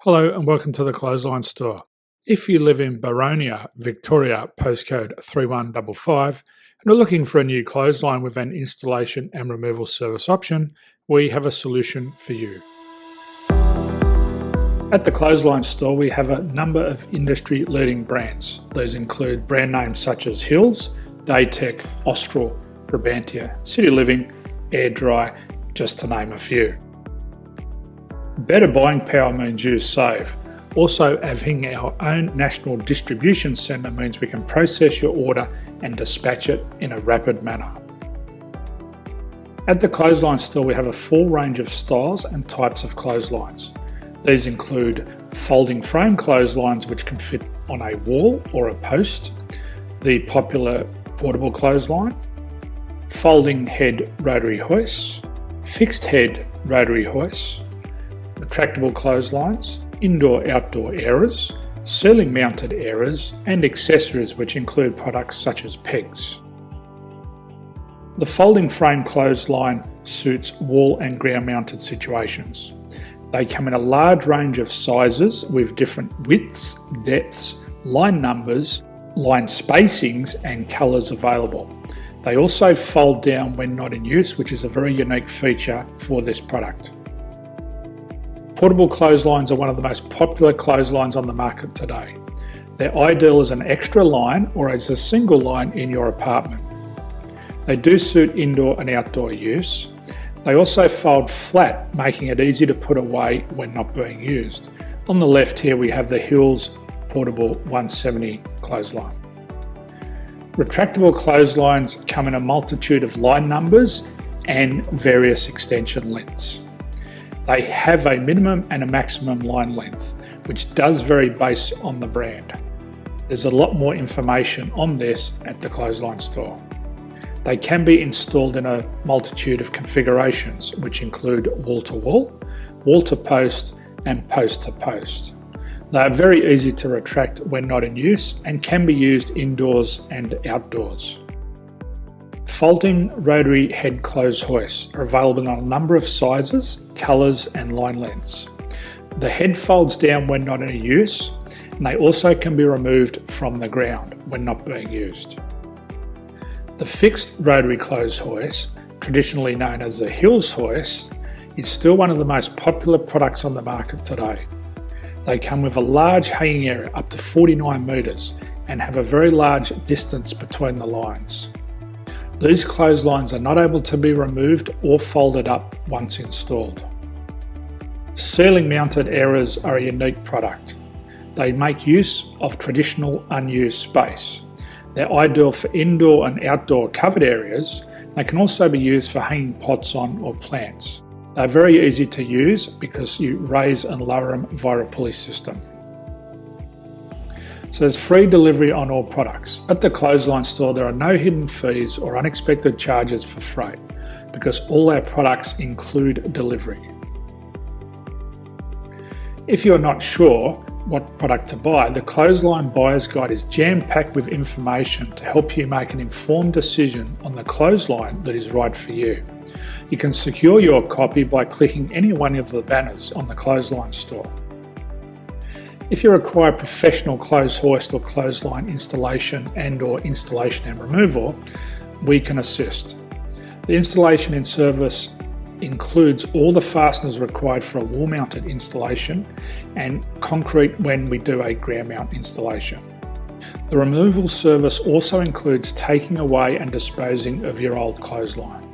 Hello and welcome to the Clothesline Store. If you live in Boronia, Victoria, postcode 3155, and are looking for a new clothesline with an installation and removal service option, we have a solution for you. At the Clothesline Store, we have a number of industry-leading brands. These include brand names such as Hills, Daytech, Austral, Brabantia, City Living, Air Dry, just to name a few. Better buying power means you save. Also, having our own national distribution centre means we can process your order and dispatch it in a rapid manner. At the Clothesline Store, we have a full range of styles and types of clotheslines. These include folding frame clotheslines which can fit on a wall or a post, the popular portable clothesline, folding head rotary hoists, fixed head rotary hoists, retractable clotheslines, indoor-outdoor airers, ceiling-mounted airers, and accessories which include products such as pegs. The folding frame clothesline suits wall and ground-mounted situations. They come in a large range of sizes with different widths, depths, line numbers, line spacings, and colours available. They also fold down when not in use, which is a very unique feature for this product. Portable clotheslines are one of the most popular clotheslines on the market today. They're ideal as an extra line or as a single line in your apartment. They do suit indoor and outdoor use. They also fold flat, making it easy to put away when not being used. On the left here we have the Hills Portable 170 clothesline. Retractable clotheslines come in a multitude of line numbers and various extension lengths. They have a minimum and a maximum line length, which does vary based on the brand. There's a lot more information on this at the Clothesline Store. They can be installed in a multitude of configurations, which include wall-to-wall, wall-to-post, and post-to-post. They are very easy to retract when not in use and can be used indoors and outdoors. Folding rotary head clothes hoists are available in a number of sizes, colours and line lengths. The head folds down when not in use, and they also can be removed from the ground when not being used. The fixed rotary clothes hoist, traditionally known as the Hills hoist, is still one of the most popular products on the market today. They come with a large hanging area up to 49 metres and have a very large distance between the lines. These clotheslines are not able to be removed or folded up once installed. Ceiling mounted airers are a unique product. They make use of traditional unused space. They're ideal for indoor and outdoor covered areas. They can also be used for hanging pots on or plants. They're very easy to use because you raise and lower them via a pulley system. So there's free delivery on all products. At the Clothesline Store, there are no hidden fees or unexpected charges for freight because all our products include delivery. If you're not sure what product to buy, the Clothesline Buyer's Guide is jam-packed with information to help you make an informed decision on the clothesline that is right for you. You can secure your copy by clicking any one of the banners on the Clothesline Store. If you require professional clothes hoist or clothesline installation and/or installation and removal, we can assist. The installation and service includes all the fasteners required for a wall-mounted installation and concrete when we do a ground mount installation. The removal service also includes taking away and disposing of your old clothesline.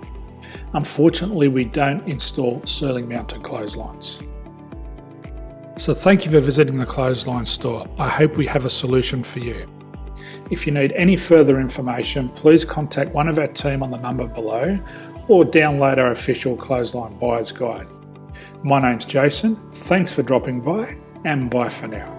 Unfortunately, we don't install ceiling-mounted clotheslines. So thank you for visiting the Clothesline Store. I hope we have a solution for you. If you need any further information, please contact one of our team on the number below or download our official Clothesline Buyer's Guide. My name's Jason, thanks for dropping by and bye for now.